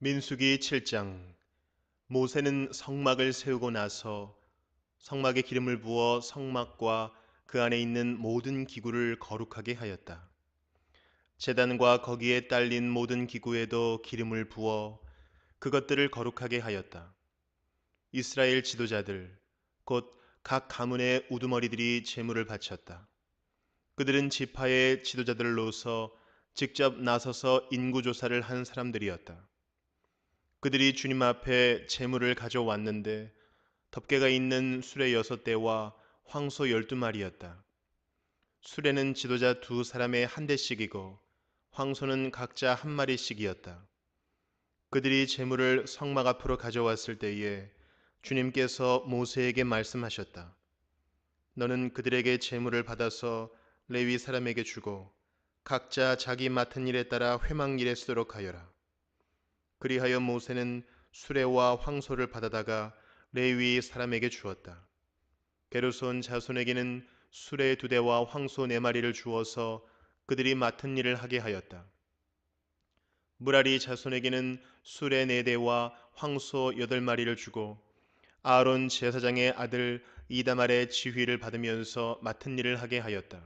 민수기 7장. 모세는 성막을 세우고 나서 성막에 기름을 부어 성막과 그 안에 있는 모든 기구를 거룩하게 하였다. 제단과 거기에 딸린 모든 기구에도 기름을 부어 그것들을 거룩하게 하였다. 이스라엘 지도자들 곧 각 가문의 우두머리들이 제물을 바쳤다. 그들은 지파의 지도자들로서 직접 나서서 인구조사를 한 사람들이었다. 그들이 주님 앞에 제물을 가져왔는데 덮개가 있는 수레 6대와 황소 12마리였다. 수레는 지도자 두 사람의 한 대씩이고 황소는 각자 한 마리씩이었다. 그들이 제물을 성막 앞으로 가져왔을 때에 주님께서 모세에게 말씀하셨다. 너는 그들에게 제물을 받아서 레위 사람에게 주고 각자 자기 맡은 일에 따라 회막일에 쓰도록 하여라. 그리하여 모세는 수레와 황소를 받아다가 레위 사람에게 주었다. 게르손 자손에게는 수레 2대와 황소 4마리를 주어서 그들이 맡은 일을 하게 하였다. 무라리 자손에게는 수레 4대와 황소 8마리를 주고 아론 제사장의 아들 이다말의 지휘를 받으면서 맡은 일을 하게 하였다.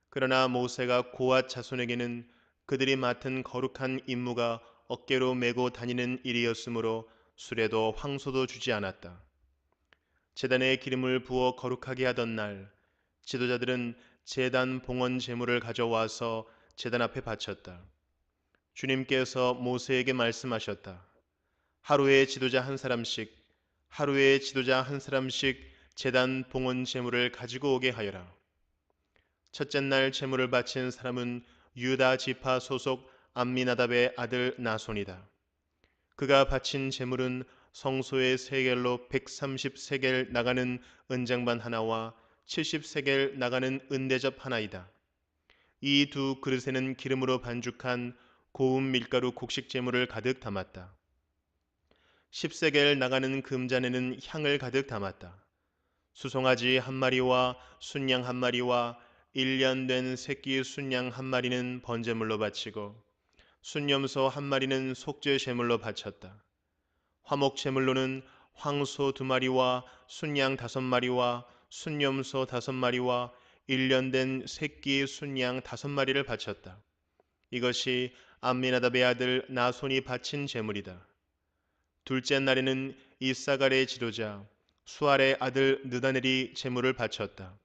그러나 모세가 고앗 자손에게는 그들이 맡은 거룩한 임무가 어깨로 메고 다니는 일이었으므로 수레도 황소도 주지 않았다. 제단에 기름을 부어 거룩하게 하던 날 지도자들은 제단 봉헌 제물을 가져와서 제단 앞에 바쳤다. 주님께서 모세에게 말씀하셨다. 하루에 지도자 한 사람씩 하루에 지도자 한 사람씩 제단 봉헌 제물을 가지고 오게 하여라. 첫째 날 제물을 바친 사람은 유다 지파 소속 암미나답의 아들 나손이다. 그가 바친 제물은 성소의 세겔로 130세겔 나가는 은장반 하나와 70세겔 나가는 은대접 하나이다. 이 두 그릇에는 기름으로 반죽한 고운 밀가루 곡식 제물을 가득 담았다. 10세겔 나가는 금잔에는 향을 가득 담았다. 수송아지 한 마리와 순양 한 마리와 1년 된 새끼 순양 한 마리는 번제물로 바치고 순염소 한 마리는 속죄 제물로 바쳤다. 화목 제물로는 황소 2마리와 순양 5마리와 순염소 5마리와 1년 된 새끼 순양 5마리를 바쳤다. 이것이 암미나답의 아들 나손이 바친 제물이다. 둘째 날에는 이사갈의 지도자 수알의 아들 느다넬이 제물을 바쳤다.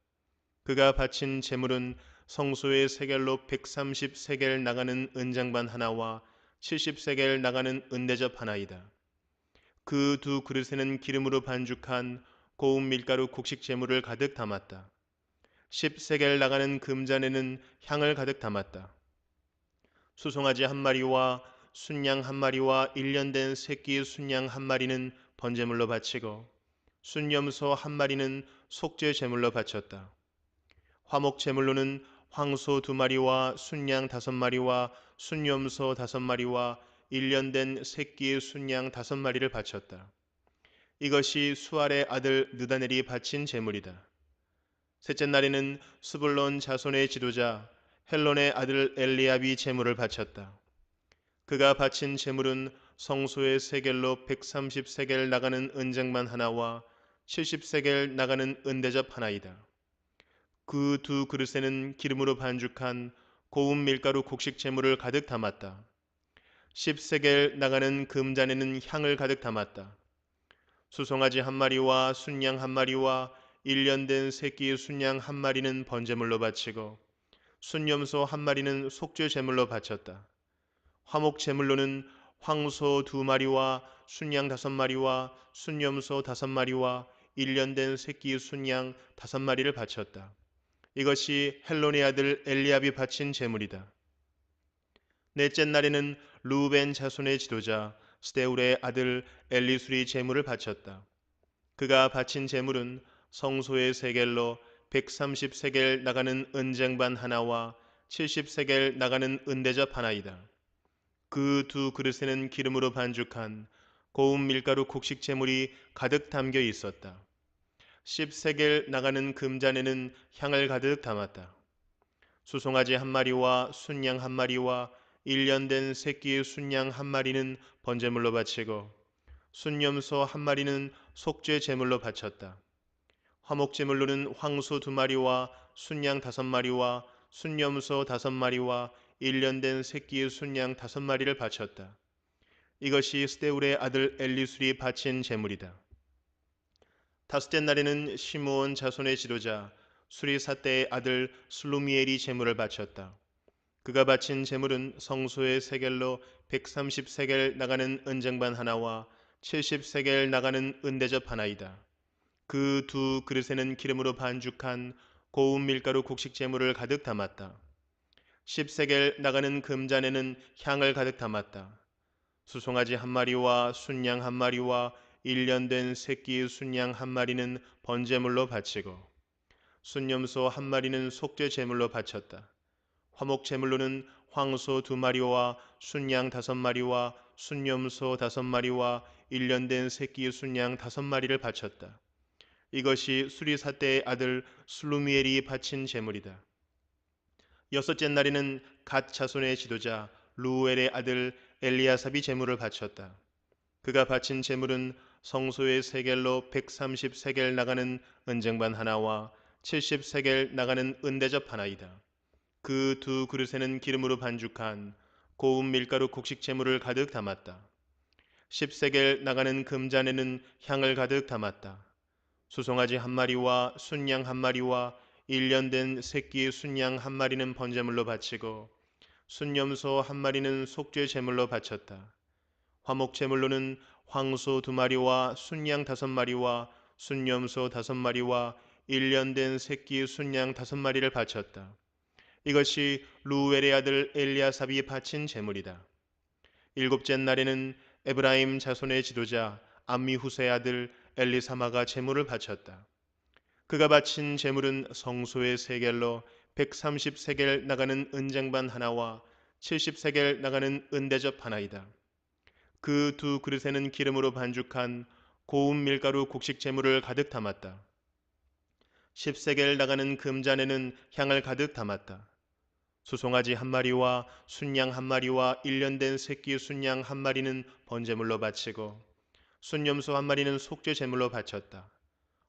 그가 바친 제물은 성소의 세겔로 130세겔 나가는 은장반 하나와 70세겔 나가는 은대접 하나이다. 그 두 그릇에는 기름으로 반죽한 고운 밀가루 곡식 제물을 가득 담았다. 10세겔 나가는 금잔에는 향을 가득 담았다. 수송아지 한 마리와 순양 한 마리와 1년 된 새끼 순양 한 마리는 번제물로 바치고 순염소 한 마리는 속죄 제물로 바쳤다. 화목 제물로는 황소 2마리와 순양 5마리와 순염소 5마리와 1년 된 새끼 순양 5마리를 바쳤다. 이것이 수알의 아들 느다넬이 바친 제물이다. 셋째 날에는 스불론 자손의 지도자 헬론의 아들 엘리압이 제물을 바쳤다. 그가 바친 제물은 성소의 세겔로 130세겔 나가는 은장만 하나와 70세겔 나가는 은대접 하나이다. 그 두 그릇에는 기름으로 반죽한 고운 밀가루 곡식 제물을 가득 담았다. 10세겔 나가는 금잔에는 향을 가득 담았다. 수송아지 한 마리와 순양 한 마리와 1년 된 새끼 순양 한 마리는 번제물로 바치고 순염소 한 마리는 속죄 제물로 바쳤다. 화목 제물로는 황소 2마리와 순양 5마리와 순염소 5마리와 1년 된 새끼 순양 5마리를 바쳤다. 이것이 헬론의 아들 엘리압이 바친 제물이다. 넷째 날에는 루벤 자손의 지도자 스데울의 아들 엘리술이 제물을 바쳤다. 그가 바친 제물은 성소의 세겔로 130세겔 나가는 은쟁반 하나와 70세겔 나가는 은대접 하나이다. 그 두 그릇에는 기름으로 반죽한 고운 밀가루 곡식 제물이 가득 담겨 있었다. 10세겔 나가는 금잔에는 향을 가득 담았다. 수송아지 한 마리와 순양 한 마리와 1년 된 새끼의 순양 한 마리는 번제물로 바치고 순염소 한 마리는 속죄 제물로 바쳤다. 화목제물로는 황소 2마리와 순양 5마리와 순염소 5마리와 1년 된 새끼의 순양 5마리를 바쳤다. 이것이 스데울의 아들 엘리술이 바친 제물이다. 다섯째 날에는 시므온 자손의 지도자 수리사대의 아들 슬루미엘이 제물을 바쳤다. 그가 바친 제물은 성소의 세겔로 130세겔 나가는 은쟁반 하나와 70세겔 나가는 은대접 하나이다. 그 두 그릇에는 기름으로 반죽한 고운 밀가루 곡식 제물을 가득 담았다. 10세겔 나가는 금잔에는 향을 가득 담았다. 수송아지 한 마리와 순양 한 마리와 1년 된 새끼 순양 한 마리는 번제물로 바치고 순염소 한 마리는 속죄 제물로 바쳤다. 화목 제물로는 황소 2마리와 순양 5마리와 순염소 5마리와 1년 된 새끼 순양 5마리를 바쳤다. 이것이 수리사대의 아들 슬루미엘이 바친 제물이다. 여섯째 날에는 갓 자손의 지도자 루엘의 아들 엘리아삽이 제물을 바쳤다. 그가 바친 제물은 성소의 세겔로 130세겔 나가는 은쟁반 하나와 70세겔 나가는 은대접 하나이다. 그 두 그릇에는 기름으로 반죽한 고운 밀가루 곡식 제물을 가득 담았다. 10세겔 나가는 금잔에는 향을 가득 담았다. 수송아지 한 마리와 순양 한 마리와 1년 된 새끼 순양 한 마리는 번제물로 바치고 순염소 한 마리는 속죄 제물로 바쳤다. 화목 제물로는 황소 2마리와 순양 5마리와 순염소 5마리와 1년 된 새끼 순양 5마리를 바쳤다. 이것이 루엘의 아들 엘리아삽이 바친 제물이다. 일곱째 날에는 에브라임 자손의 지도자 암미후세의 아들 엘리사마가 제물을 바쳤다. 그가 바친 제물은 성소의 세겔로 130세겔 나가는 은쟁반 하나와 70세겔 나가는 은대접 하나이다. 그 두 그릇에는 기름으로 반죽한 고운 밀가루 곡식 제물을 가득 담았다. 10세겔 나가는 금잔에는 향을 가득 담았다. 수송아지 한 마리와 순양 한 마리와 1년 된 새끼 순양 한 마리는 번제물로 바치고 순염소 한 마리는 속죄 제물로 바쳤다.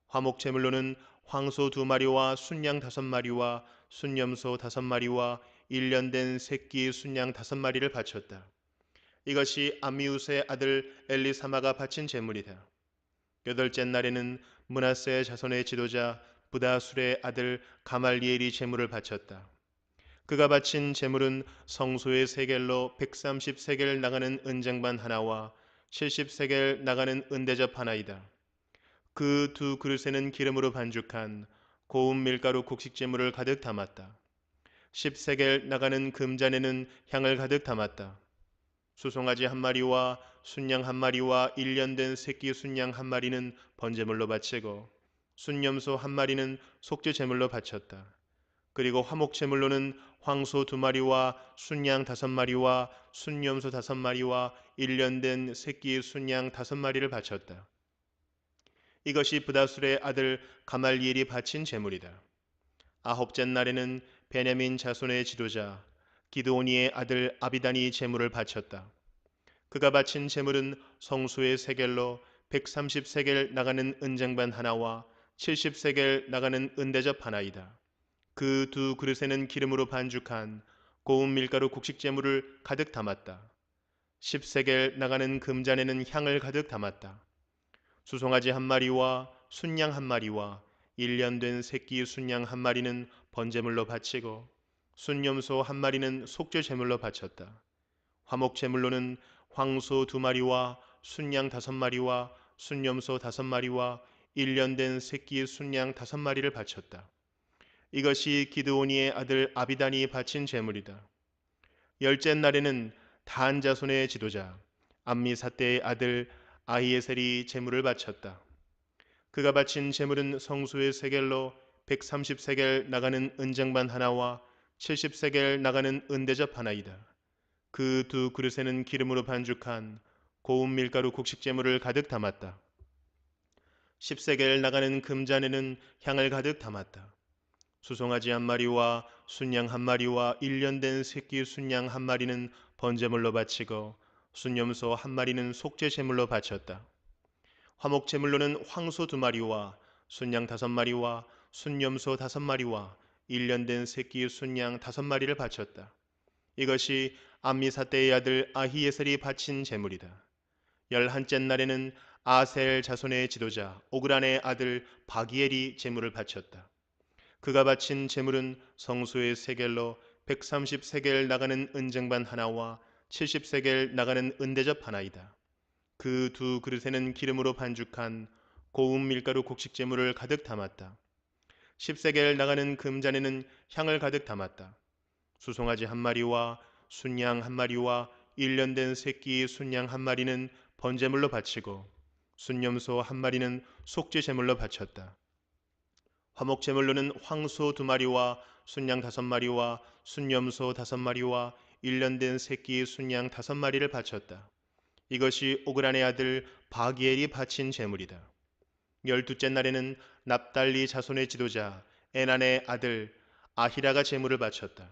화목 제물로는 황소 2마리와 순양 5마리와 순염소 5마리와 1년 된 새끼 순양 5마리를 바쳤다. 이것이 암미우스의 아들 엘리사마가 바친 제물이다. 여덟째 날에는 므낫세 자손의 지도자 부다술의 아들 가말리엘이 제물을 바쳤다. 그가 바친 제물은 성소의 세겔로 130세겔 나가는 은쟁반 하나와 70세겔 나가는 은대접 하나이다. 그 두 그릇에는 기름으로 반죽한 고운 밀가루 곡식 제물을 가득 담았다. 10세겔 나가는 금잔에는 향을 가득 담았다. 수송아지 한 마리와 순양 한 마리와 1년 된 새끼 순양 한 마리는 번제물로 바치고 순염소 한 마리는 속죄 제물로 바쳤다. 그리고 화목 제물로는 황소 2마리와 순양 5마리와 순염소 5마리와 1년 된 새끼 순양 5마리를 바쳤다. 이것이 브다술의 아들 가말리엘이 바친 제물이다. 아홉째 날에는 베냐민 자손의 지도자 기드오니의 아들 아비단이 제물을 바쳤다. 그가 바친 제물은 성소의 세겔로 130세겔 나가는 은쟁반 하나와 70세겔 나가는 은대접 하나이다. 그 두 그릇에는 기름으로 반죽한 고운 밀가루 곡식 제물을 가득 담았다. 10세겔 나가는 금잔에는 향을 가득 담았다. 수송아지 한 마리와 순양 한 마리와 1년 된 새끼 순양 한 마리는 번제물로 바치고 순염소 한 마리는 속죄 제물로 바쳤다. 화목 제물로는 황소 2마리와 순양 5마리와 순염소 5마리와 1년 된 새끼 순양 5마리를 바쳤다. 이것이 기드오니의 아들 아비단이 바친 제물이다. 열째 날에는 단 자손의 지도자 암미사대의 아들 아히에셀이 제물을 바쳤다. 그가 바친 제물은 성소의 세겔로 130세겔 나가는 은쟁반 하나와 70세겔 나가는 은대접 하나이다. 그 두 그릇에는 기름으로 반죽한 고운 밀가루 곡식 제물을 가득 담았다. 10세겔 나가는 금잔에는 향을 가득 담았다. 수송아지 한 마리와 순양 한 마리와 1년 된 새끼 순양 한 마리는 번제물로 바치고 순염소 한 마리는 속죄 제물로 바쳤다. 화목 제물로는 황소 2마리와 순양 5마리와 순염소 5마리와 1년 된 새끼 순양 5마리를 바쳤다. 이것이 암미사대의 아들 아히에셀이 바친 제물이다. 11째 날에는 아셀 자손의 지도자 오그란의 아들 바기엘이 제물을 바쳤다. 그가 바친 제물은 성소의 세겔로 130세겔 나가는 은쟁반 하나와 70세겔 나가는 은대접 하나이다. 그 두 그릇에는 기름으로 반죽한 고운 밀가루 곡식 제물을 가득 담았다. 10세겔 나가는 금잔에는 향을 가득 담았다. 수송아지 1마리와 순양 1마리와 1년 된 새끼 순양 1마리는 번제물로 바치고 순염소 1마리는 속죄 제물로 바쳤다. 화목 제물로는 황소 2마리와 순양 5마리와 순염소 5마리와 1년 된 새끼 순양 5마리를 바쳤다. 이것이 오그란의 아들 바기엘이 바친 제물이다. 12째 날에는 납달리 자손의 지도자 에난의 아들 아히라가 제물을 바쳤다.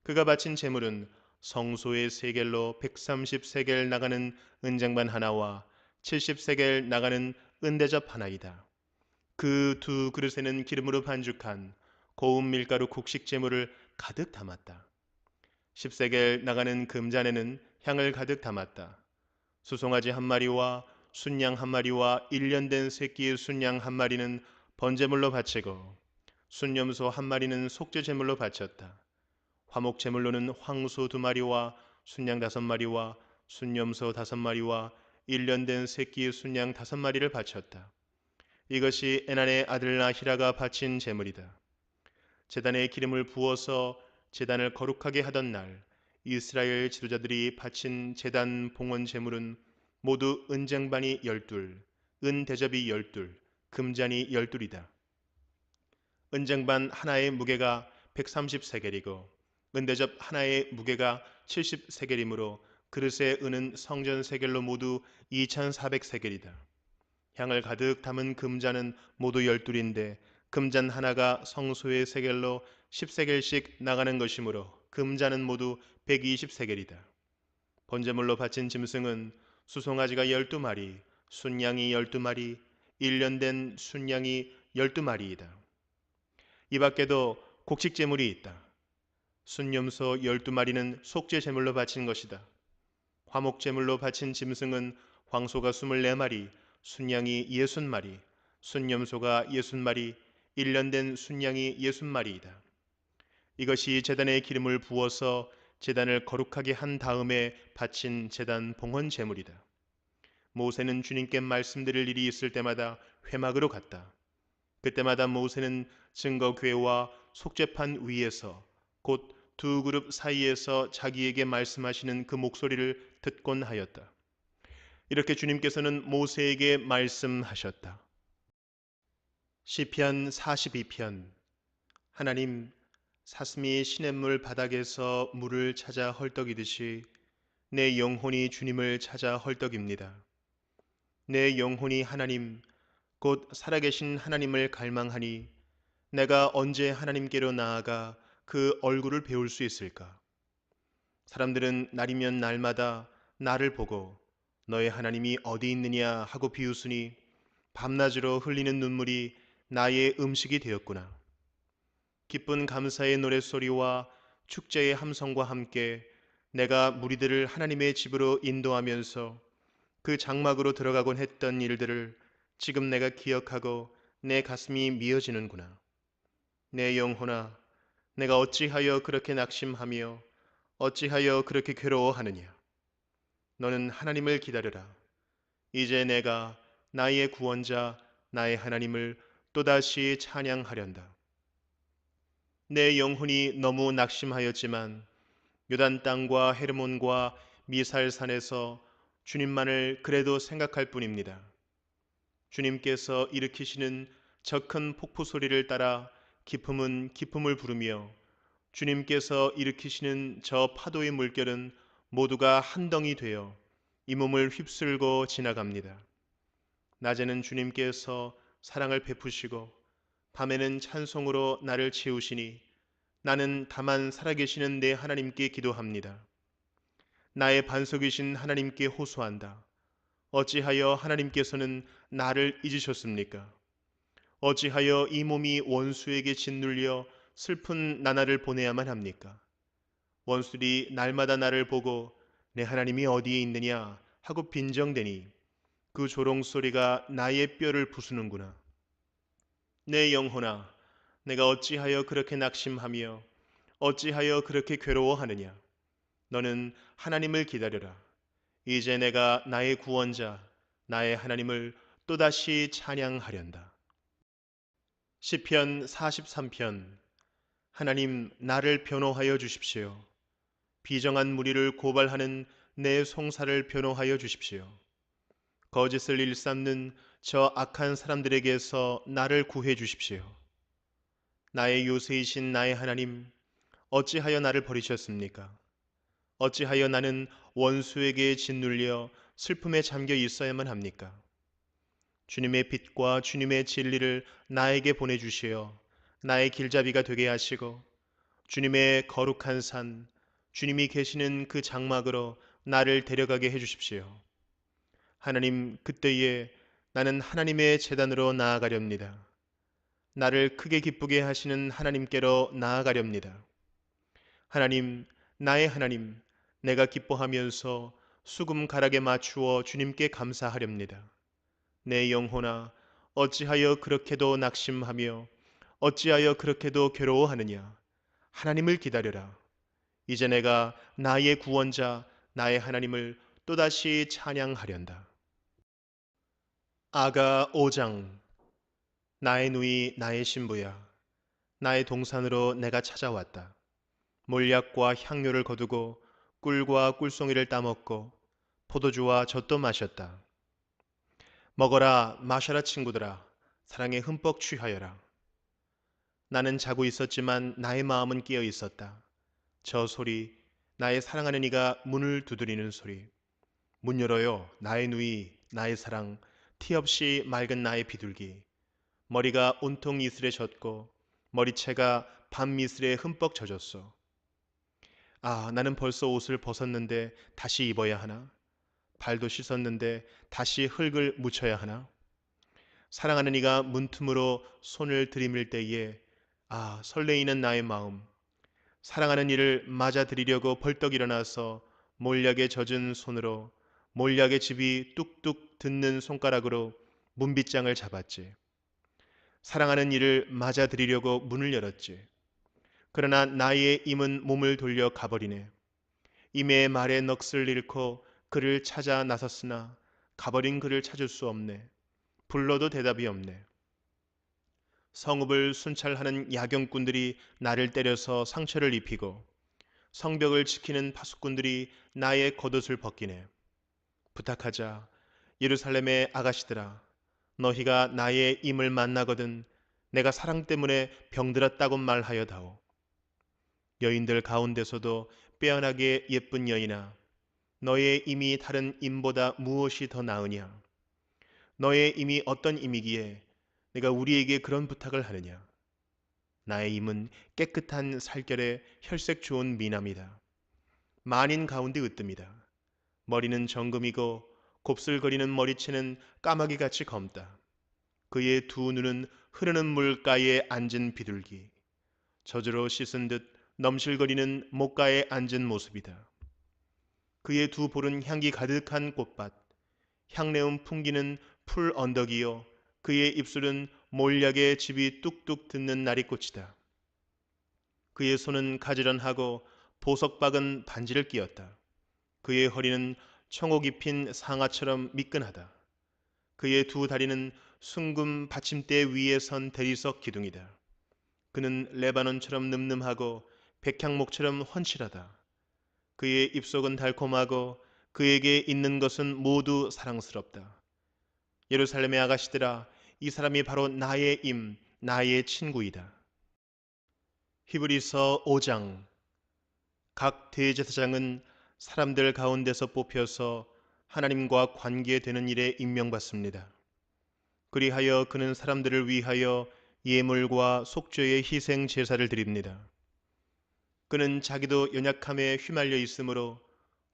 그가 바친 제물은 성소의 세겔로 130세겔 나가는 은쟁반 하나와 70세겔 나가는 은대접 하나이다. 그 두 그릇에는 기름으로 반죽한 고운 밀가루 곡식 제물을 가득 담았다. 10세겔 나가는 금잔에는 향을 가득 담았다. 수송아지 1마리와 순양 1마리와 1년 된 새끼 순양 1마리는 번제물로 바치고 순염소 1마리는 속죄 제물로 바쳤다. 화목 제물로는 황소 2마리와 순양 5마리와 순염소 5마리와 1년 된 새끼 순양 5마리를 바쳤다. 이것이 에난의 아들 아히라가 바친 제물이다. 제단에 기름을 부어서 제단을 거룩하게 하던 날 이스라엘 지도자들이 바친 제단 봉헌 제물은 모두 은쟁반이 12, 은대접이 12, 금잔이 12이다. 은쟁반 하나의 무게가 130세겔이고 은대접 하나의 무게가 70세겔이므로 그릇의 은은 성전 세겔로 모두 2400세겔이다. 향을 가득 담은 금잔은 모두 12인데 금잔 하나가 성소의 세겔로 10세겔씩 나가는 것이므로 금잔은 모두 120세겔이다. 번제물로 바친 짐승은 수송아지가 12마리, 순양이 12마리, 1년 된 순양이 12마리이다. 이 밖에도 곡식 제물이 있다. 순염소 12마리는 속죄 제물로 바친 것이다. 화목 제물로 바친 짐승은 황소가 24마리, 순양이 60마리, 순염소가 60마리, 1년 된 순양이 60마리이다. 이것이 제단에 기름을 부어서 제단을 거룩하게 한 다음에 바친 제단 봉헌 제물이다. 모세는 주님께 말씀드릴 일이 있을 때마다 회막으로 갔다. 그때마다 모세는 증거궤와 속죄판 위에서 곧 두 그룹 사이에서 자기에게 말씀하시는 그 목소리를 듣곤 하였다. 이렇게 주님께서는 모세에게 말씀하셨다. 시편 42편. 하나님, 사슴이 시냇물 바닥에서 물을 찾아 헐떡이듯이 내 영혼이 주님을 찾아 헐떡입니다. 내 영혼이 하나님, 곧 살아계신 하나님을 갈망하니 내가 언제 하나님께로 나아가 그 얼굴을 배울 수 있을까? 사람들은 날이면 날마다 나를 보고 너의 하나님이 어디 있느냐 하고 비웃으니 밤낮으로 흘리는 눈물이 나의 음식이 되었구나. 기쁜 감사의 노랫소리와 축제의 함성과 함께 내가 무리들을 하나님의 집으로 인도하면서 그 장막으로 들어가곤 했던 일들을 지금 내가 기억하고 내 가슴이 미어지는구나. 내 영혼아, 내가 어찌하여 그렇게 낙심하며 어찌하여 그렇게 괴로워하느냐. 너는 하나님을 기다려라. 이제 내가 나의 구원자 나의 하나님을 또다시 찬양하련다. 내 영혼이 너무 낙심하였지만 요단 땅과 헤르몬과 미살산에서 주님만을 그래도 생각할 뿐입니다. 주님께서 일으키시는 저 큰 폭포 소리를 따라 기품은 기품을 부르며 주님께서 일으키시는 저 파도의 물결은 모두가 한 덩이 되어 이 몸을 휩쓸고 지나갑니다. 낮에는 주님께서 사랑을 베푸시고 밤에는 찬송으로 나를 채우시니 나는 다만 살아계시는 내 하나님께 기도합니다. 나의 반석이신 하나님께 호소한다. 어찌하여 하나님께서는 나를 잊으셨습니까? 어찌하여 이 몸이 원수에게 짓눌려 슬픈 나날을 보내야만 합니까? 원수들이 날마다 나를 보고 내 하나님이 어디에 있느냐 하고 빈정대니 그 조롱 소리가 나의 뼈를 부수는구나. 내 영혼아, 내가 어찌하여 그렇게 낙심하며 어찌하여 그렇게 괴로워하느냐? 너는 하나님을 기다려라. 이제 내가 나의 구원자, 나의 하나님을 또다시 찬양하련다. 시편 43편. 하나님, 나를 변호하여 주십시오. 비정한 무리를 고발하는 내 송사를 변호하여 주십시오. 거짓을 일삼는 저 악한 사람들에게서 나를 구해 주십시오. 나의 요새이신 나의 하나님, 어찌하여 나를 버리셨습니까? 어찌하여 나는 원수에게 짓눌려 슬픔에 잠겨 있어야만 합니까? 주님의 빛과 주님의 진리를 나에게 보내주시어 나의 길잡이가 되게 하시고 주님의 거룩한 산, 주님이 계시는 그 장막으로 나를 데려가게 해주십시오. 하나님, 그때에 나는 하나님의 제단으로 나아가렵니다. 나를 크게 기쁘게 하시는 하나님께로 나아가렵니다. 하나님, 나의 하나님, 내가 기뻐하면서 수금 가락에 맞추어 주님께 감사하렵니다. 내 영혼아, 어찌하여 그렇게도 낙심하며 어찌하여 그렇게도 괴로워하느냐? 하나님을 기다려라. 이제 내가 나의 구원자, 나의 하나님을 또다시 찬양하련다. 아가 5장. 나의 누이, 나의 신부야. 나의 동산으로 내가 찾아왔다. 몰약과 향료를 거두고 꿀과 꿀송이를 따먹고 포도주와 젖도 마셨다. 먹어라, 마셔라 친구들아. 사랑에 흠뻑 취하여라. 나는 자고 있었지만 나의 마음은 깨어 있었다. 저 소리, 나의 사랑하는 이가 문을 두드리는 소리. 문 열어요, 나의 누이, 나의 사랑, 티 없이 맑은 나의 비둘기. 머리가 온통 이슬에 젖고 머리채가 밤 이슬에 흠뻑 젖었어. 아, 나는 벌써 옷을 벗었는데 다시 입어야 하나? 발도 씻었는데 다시 흙을 묻혀야 하나? 사랑하는 이가 문틈으로 손을 들이밀 때에 아, 설레이는 나의 마음. 사랑하는 이를 맞아들이려고 벌떡 일어나서 몰약에 젖은 손으로 몰약의 즙이 뚝뚝 듣는 손가락으로 문빗장을 잡았지. 사랑하는 이를 맞아들이려고 문을 열었지. 그러나 나의 임은 몸을 돌려 가버리네. 임의 말에 넋을 잃고 그를 찾아 나섰으나 가버린 그를 찾을 수 없네. 불러도 대답이 없네. 성읍을 순찰하는 야경꾼들이 나를 때려서 상처를 입히고 성벽을 지키는 파수꾼들이 나의 겉옷을 벗기네. 부탁하자. 예루살렘의 아가씨들아, 너희가 나의 임을 만나거든 내가 사랑 때문에 병들었다고 말하여다오. 여인들 가운데서도 빼어나게 예쁜 여인아, 너의 임이 다른 임보다 무엇이 더 나으냐? 너의 임이 어떤 임이기에 내가 우리에게 그런 부탁을 하느냐? 나의 임은 깨끗한 살결에 혈색 좋은 미남이다. 만인 가운데 으뜸이다. 머리는 정금이고 곱슬거리는 머리채는 까마귀같이 검다. 그의 두 눈은 흐르는 물가에 앉은 비둘기, 젖으로 씻은 듯 넘실거리는 목가에 앉은 모습이다. 그의 두 볼은 향기 가득한 꽃밭, 향내음 풍기는 풀 언덕이요 그의 입술은 몰약의 즙이 뚝뚝 듣는 나리꽃이다. 그의 손은 가지런하고 보석 박은 반지를 끼었다. 그의 허리는 청옥 입힌 상아처럼 미끈하다. 그의 두 다리는 숭금 받침대 위에 선 대리석 기둥이다. 그는 레바논처럼 늠름하고 백향목처럼 훤칠하다. 그의 입속은 달콤하고 그에게 있는 것은 모두 사랑스럽다. 예루살렘의 아가씨들아, 이 사람이 바로 나의 임, 나의 친구이다. 히브리서 5장. 각 대제사장은 사람들 가운데서 뽑혀서 하나님과 관계되는 일에 임명받습니다. 그리하여 그는 사람들을 위하여 예물과 속죄의 희생 제사를 드립니다. 그는 자기도 연약함에 휘말려 있으므로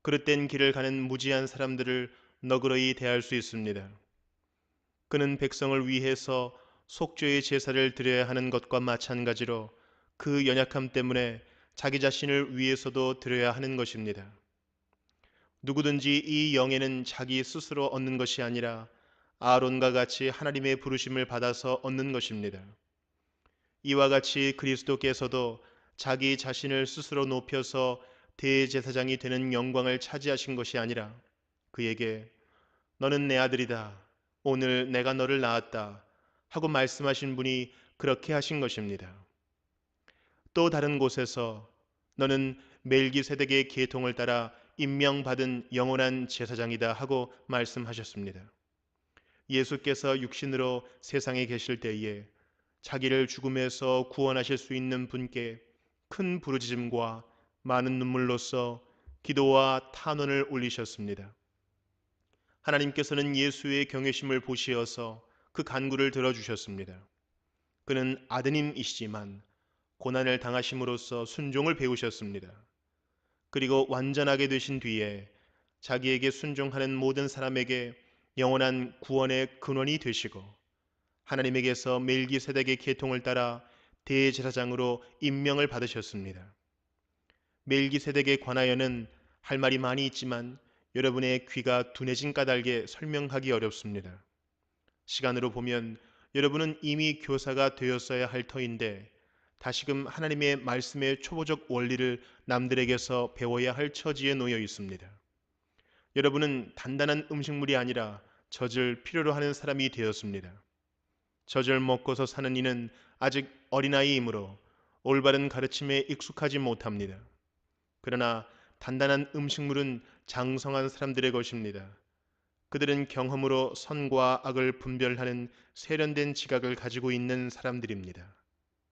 그릇된 길을 가는 무지한 사람들을 너그러이 대할 수 있습니다. 그는 백성을 위해서 속죄의 제사를 드려야 하는 것과 마찬가지로 그 연약함 때문에 자기 자신을 위해서도 드려야 하는 것입니다. 누구든지 이 영예는 자기 스스로 얻는 것이 아니라 아론과 같이 하나님의 부르심을 받아서 얻는 것입니다. 이와 같이 그리스도께서도 자기 자신을 스스로 높여서 대제사장이 되는 영광을 차지하신 것이 아니라 그에게 너는 내 아들이다. 오늘 내가 너를 낳았다. 하고 말씀하신 분이 그렇게 하신 것입니다. 또 다른 곳에서 너는 멜기세덱의 계통을 따라 임명받은 영원한 제사장이다 하고 말씀하셨습니다. 예수께서 육신으로 세상에 계실 때에 자기를 죽음에서 구원하실 수 있는 분께 큰 부르짖음과 많은 눈물로써 기도와 탄원을 올리셨습니다. 하나님께서는 예수의 경외심을 보시어서 그 간구를 들어주셨습니다. 그는 아드님이시지만 고난을 당하심으로써 순종을 배우셨습니다. 그리고 완전하게 되신 뒤에 자기에게 순종하는 모든 사람에게 영원한 구원의 근원이 되시고 하나님에게서 멜기세덱의 계통을 따라 대제사장으로 임명을 받으셨습니다. 멜기세덱에 관하여는 할 말이 많이 있지만 여러분의 귀가 둔해진 까닭에 설명하기 어렵습니다. 시간으로 보면 여러분은 이미 교사가 되었어야 할 터인데 다시금 하나님의 말씀의 초보적 원리를 남들에게서 배워야 할 처지에 놓여 있습니다. 여러분은 단단한 음식물이 아니라 젖을 필요로 하는 사람이 되었습니다. 젖을 먹고서 사는 이는 아직 어린아이이므로 올바른 가르침에 익숙하지 못합니다. 그러나 단단한 음식물은 장성한 사람들의 것입니다. 그들은 경험으로 선과 악을 분별하는 세련된 지각을 가지고 있는 사람들입니다.